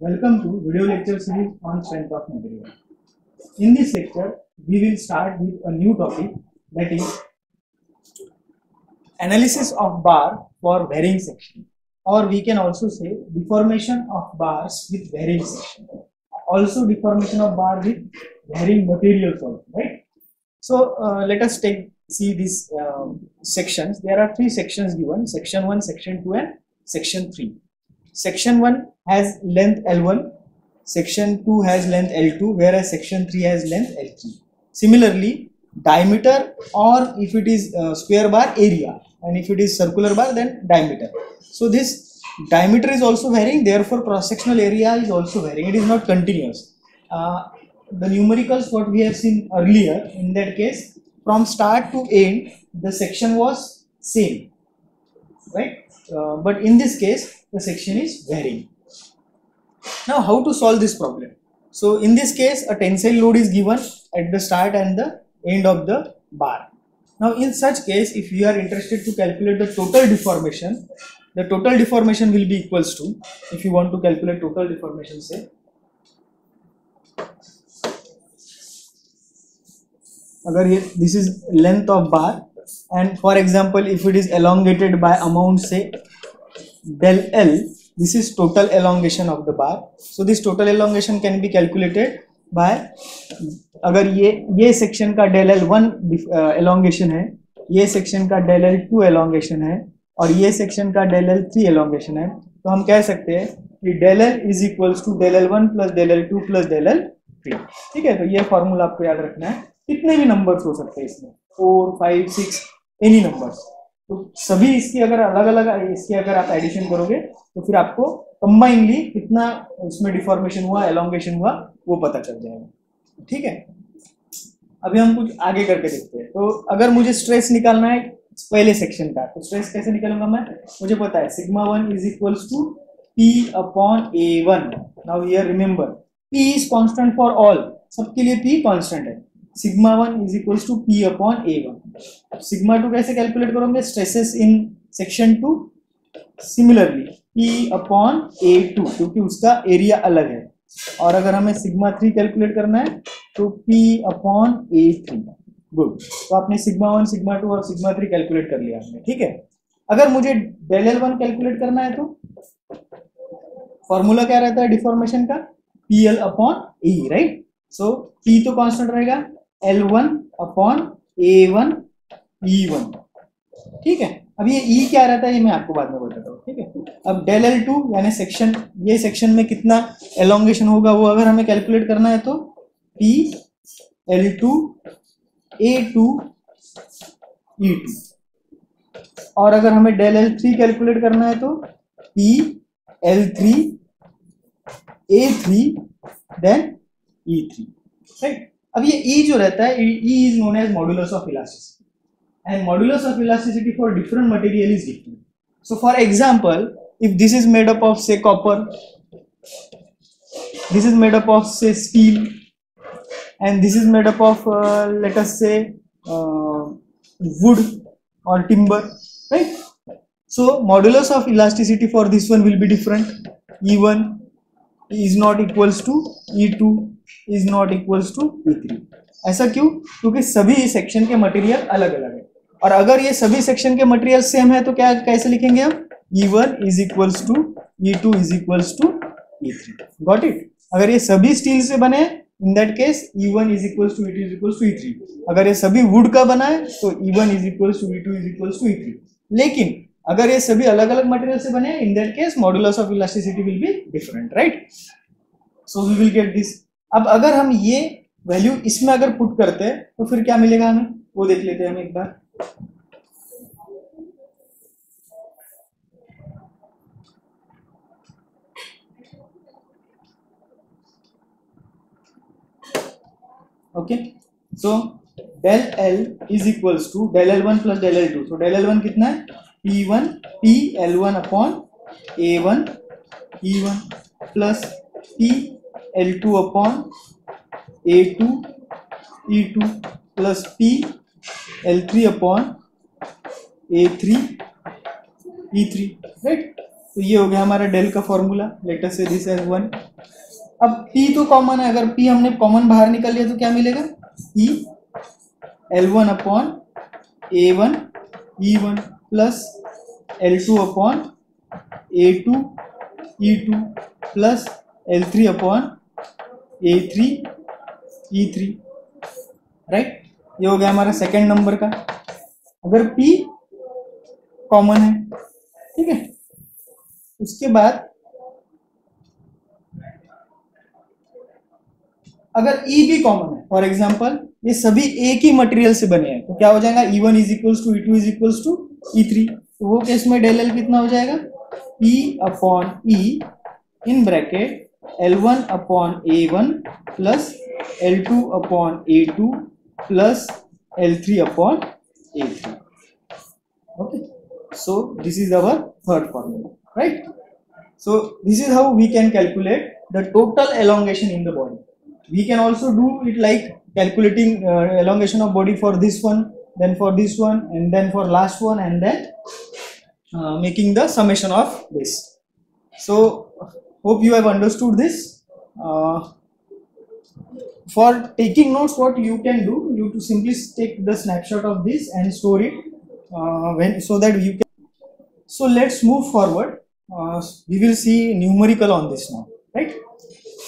Welcome to video lecture series on strength of material. In this lecture, we will start with a new topic, that is analysis of bar for varying section, or we can also say deformation of bars with varying section. Also deformation of bar with varying materials also, right? So let us see these sections. There are three sections given: section 1, section 2 and section 3. Section 1 has length L1, section 2 has length L2, whereas section 3 has length L3. Similarly, diameter, or if it is square bar, area, and if it is circular bar, then diameter. So this diameter is also varying, therefore cross sectional area is also varying. It is not continuous. The numericals what we have seen earlier, in that case from start to end the section was same, right? But in this case the section is varying. Now how to solve this problem? So in this case a tensile load is given at the start and the end of the bar. Now in such case, if you are interested to calculate the total deformation, the total deformation will be equals to, if you want to calculate total deformation, say this is length of bar, and for example if it is elongated by amount say del L, this is total elongation of the bar. So this total elongation can be calculated by, अगर ये section का del L1 elongation है, ये section का del L2 elongation है, और ये section का del L3 elongation है, तो हम कह सकते हैं कि del L is equals to del L1 plus del L2 plus del L3. ठीक है, तो ये फॉर्मूला आपको याद रखना है. कितने भी नंबर्स हो सकते हैं इसमें, 4, 5, 6 एनी नंबर्स. तो सभी इसकी अगर अलग अलग इसकी अगर आप एडिशन करोगे तो फिर आपको कंबाइनली कितना उसमें डिफॉर्मेशन हुआ, एलोंगेशन हुआ, वो पता चल जाएगा. ठीक है, अभी हम कुछ आगे करके देखते हैं. तो अगर मुझे स्ट्रेस निकालना है पहले सेक्शन का, तो स्ट्रेस कैसे निकालूंगा मैं? मुझे पता है sigma 1 is equals to P upon A1. Now here remember P is constant for all, सबके लिए P कांस्टेंट है. Sigma 1 is equals to P upon A1. अब सिग्मा 2 कैसे कैलकुलेट करोगे? Stresses in section 2. Similarly P upon A2, क्योंकि उसका area अलग है. और अगर हमें सिग्मा 3 कैलकुलेट करना है तो P अपॉन A3. गुड, तो आपने सिग्मा 1, सिग्मा 2 और सिग्मा 3 कैलकुलेट कर लिया आपने. ठीक है, अगर मुझे डेल L1 कैलकुलेट करना है तो फॉर्मूला क्या रहता है डिफॉर्मेशन का? PL upon E, right? So P तो कांस्टेंट रहेगा, L1 अपॉन A1 E1. ठीक है, अब ये E क्या रहता है ये मैं आपको बाद में बताता हूँ. ठीक है, अब डेल L2 यानी सेक्शन, ये सेक्शन में कितना एलोंगेशन होगा वो अगर हमें कैलकुलेट करना है तो P L2 A2 E2. और अगर हमें डेल L3 कैलकुलेट करना है तो P L3 A3 then E3, right? अब ये E जो रहता है, E is known as modulus of elasticity, and modulus of elasticity for different material is different. So for example, if this is made up of say copper, this is made up of say steel, and this is made up of let us say wood or timber, right? So modulus of elasticity for this one will be different. E1 is not equals to E2 is not equals to E3. ऐसा क्यों? क्योंकि सभी section के material अलग अलग है. और अगर ये सभी सेक्शन के मटेरियल सेम है तो क्या कैसे लिखेंगे हम? E1 is equals to E2 is equals to E3. Got it? अगर ये सभी स्टील से बने in that case E1 is equals to E2 is equals to E3. अगर ये सभी वुड का बना है तो E1 is equals to E2 is equals to E3. लेकिन अगर ये सभी अलग अलग मटेरियल से बने in that case modulus of elasticity will be different, right? So we will get this. अब अगर हम ये वैल्यू इसमें अगर पुट करते हैं तो फिर क्या मिलेगा हमें, वो देख लेते हैं हम एक बार. Okay, so del L is equals to del L1 plus del L2. so del L1 कितना है? P1 P L1 upon A1 E1 plus P L2 upon A2 E2 plus P L3 upon A3 E3, right? तो ये हो गया हमारा del का formula, let us से this as 1। अब P तो कॉमन है, अगर P हमने कॉमन बाहर निकाल लिया तो क्या मिलेगा, P L1 upon A1 E1 plus L2 upon A2 E2 plus L3 upon A3 E3, right. ये हो गया हमारा सेकेंड नंबर का, अगर P कॉमन है, ठीक है। उसके बाद अगर E भी कॉमन है, फॉर एग्जांपल ये सभी एक ही मटेरियल से बने हैं, तो क्या हो जाएगा, E1 is equals to E2 is equals to E3। तो वो केस में डेल L कितना हो जाएगा, P upon E in bracket L1 upon A1 plus L2 upon A2 plus L3 upon A3। Okay, so this is our third formula, right? So this is how we can calculate the total elongation in the body. We can also do it like calculating elongation of body for this one, then for this one, and then for last one, and then making the summation of this. So hope you have understood this. For taking notes, what you can do, you to simply take the snapshot of this and store it so that you can. So let's move forward. We will see numerical on this now, right?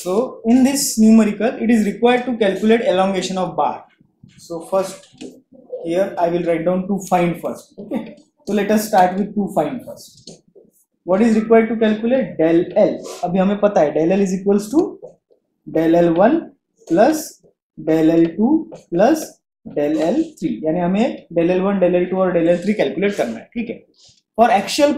So in this numerical, it is required to calculate elongation of bar. So first here I will write down to find first. Okay. So let us start with to find first. What is required to calculate, del L. अभी हमें पता है del L is equals to del L1 plus del L2 plus del L3, यानी हमें del L1, del L2 और del L3 calculate करना है, ठीक है। फॉर एक्शियल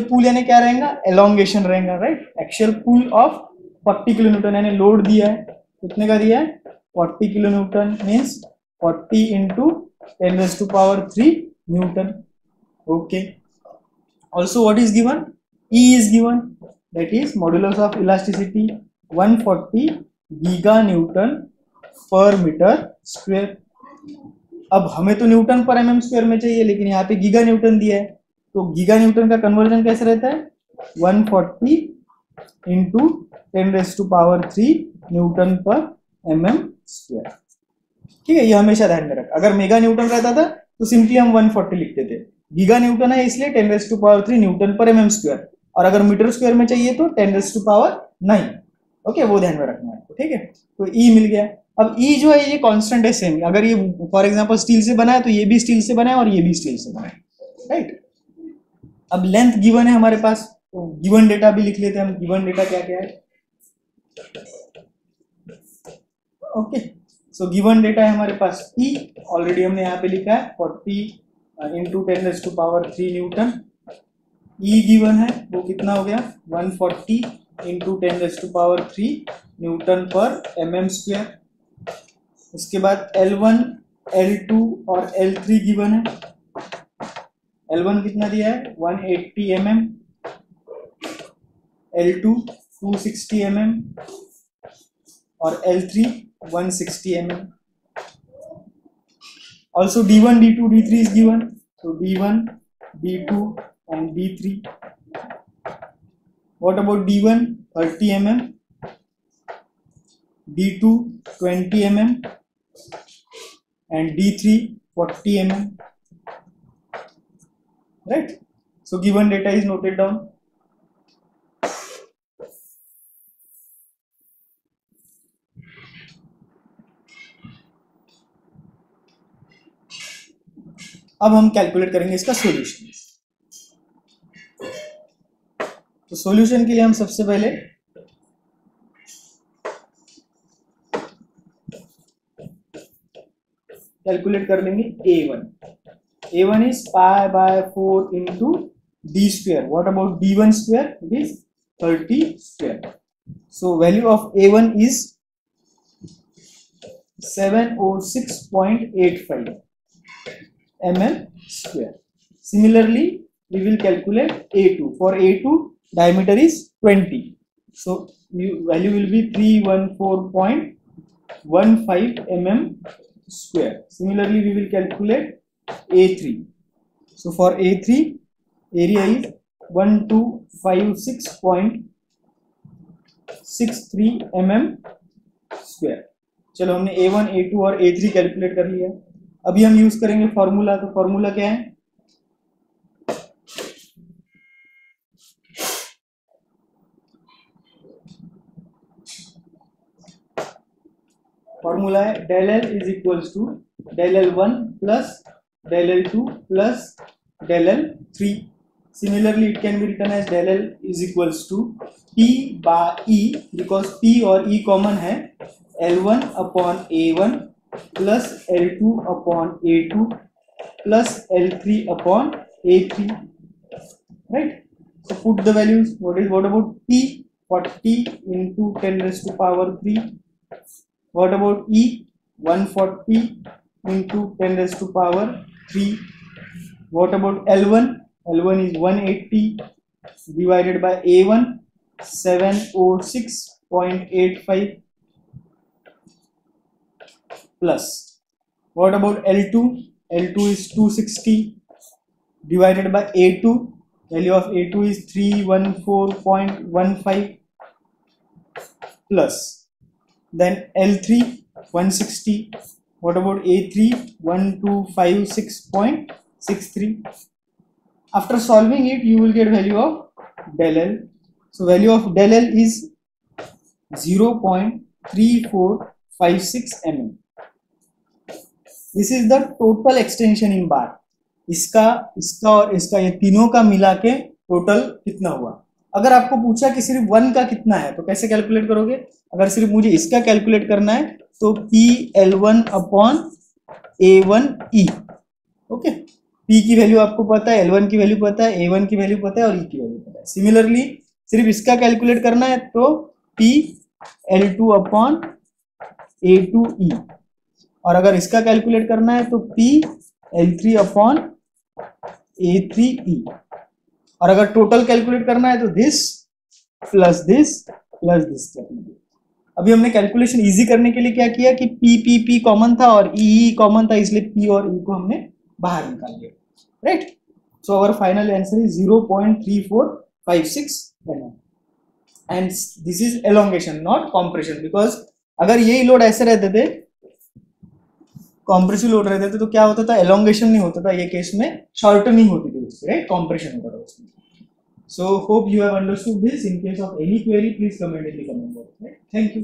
पुल यानी क्या रहेगा, एलोंगेशन रहेगा, right. Axial pull of 40 kilo newton, यानी लोड दिया है, कितने का दिया है, 40 kilo newton, means 40 into 10⁻³ newton. Okay, also what is given, E is given, that is modulus of elasticity 140 giga Newton per meter square। अब हमें तो न्यूटन पर mm स्क्वायर में चाहिए, लेकिन यहाँ पे गीगा न्यूटन दिया है, तो गीगा न्यूटन का कन्वर्जन कैसे रहता है, 140 इंटू 10⁻³ न्यूटन पर mm स्क्वायर, ठीक है। ये हमेशा ध्यान में रख, अगर मेगा न्यूटन रहता था तो सिंपली हम 140 लिखते थे, गीगा न्यूटन है इसलिए 10⁻³ न्यूटन पर mm स्क्वायर, और अगर मीटर स्क्वायर में चाहिए तो 10⁻⁹। ओके, वो ध्यान में रखना है, ठीक है। तो E मिल गया। अब E जो है ये कांस्टेंट है, सेम। अगर ये फॉर एग्जांपल स्टील से बना है तो ये भी स्टील से बना है और ये भी स्टील से बना है, राइट। अब लेंथ गिवन है हमारे पास, तो गिवन डेटा भी लिख लेते हैं हम। गिवन डेटा क्या क्या है, ओके। सो गिवन डेटा है हमारे पास E, ऑलरेडी हमने यहाँ पे लिखा है 40 इंटू 10⁻³ न्यूटन। E गिवन है, वो कितना हो गया, 140 इंटू 10⁻³ न्यूटन पर mm स्क्वायर। उसके बाद L1, L2 और L3 गिवन है। L1 कितना दिया है, 180 mm, L2 260 mm और L3 160 mm. Also D1, D2, D3 is given. So D1, D2 and D3. What about D1? 30 mm, D2 20 mm and D3 40 mm. Right? So given data is noted down. अब हम calculate करेंगे इसका solution. तो solution के लिए हम सबसे पहले कैलकुलेट कर लेंगे A1. A1 is pi by 4 into D square. What about D1 square? It is 30 square. So value of A1 is 706.85 mm square. Similarly, we will calculate A2. For A2, diameter is 20. So value will be 314.15 mm square. Similarly, we will calculate A3. So for A3, area is 1256.63 mm square. चलो हमने A1, A2 और A3 calculate कर लिया। अभी हम use करेंगे formula. तो formula क्या है? फॉर्मूला है del L is equals to del L1 plus del L2 plus del L3। Similarly, it can be written as del L is equals to P by E, because P और E common है, L1 upon A1 plus L2 upon A2 plus L3 upon A3, right? So put the values. What about P? 40 into 10 raised to power 3. What about E? 140 into 10 raised to power 3. What about L1? L1 is 180 divided by A1, 706.85 plus. What about L2? L2 is 260 divided by A2. Value of A2 is 314.15 plus. Then L3 160. What about A3? 1256.63. After solving it, you will get value of del L. So value of del L is 0.3456 mm. This is the total extension in bar. इसका और इसका, ये तीनों का मिला के total कितना हुआ। अगर आपको पूछा कि सिर्फ 1 का कितना है तो कैसे कैलकुलेट करोगे? अगर सिर्फ मुझे इसका कैलकुलेट करना है तो PL1 upon A1E। Okay, P की वैल्यू आपको पता है, L1 की वैल्यू पता है, A1 की वैल्यू पता है और E की वैल्यू पता है। सिमिलरली सिर्फ इसका कैलकुलेट करना है तो PL2 अपॉन A2E, और अगर इसका कैलकुलेट करना है तो PL3 अपॉन A3E, और अगर टोटल कैलकुलेट करना है तो this plus this plus this करना है। अभी हमने कैलकुलेशन इजी करने के लिए क्या किया कि P कॉमन था और E कॉमन था, इसलिए P और E को हमने बाहर निकाल लिया, right? So our final answer is 0.3456 mm and this is elongation not compression, because अगर यही लोड ऐसे रहते थे, कॉम्प्रेसिव लोड रहते थे, तो क्या होता था? एलोंगेशन नहीं होता था, ये केस में शॉर्टनिंग होती थी उसकी, राइट? कॉम्प्रेशन होता था उसमें। So hope you have understood this. In case of any query, please comment in the comment box. Right? Thank you.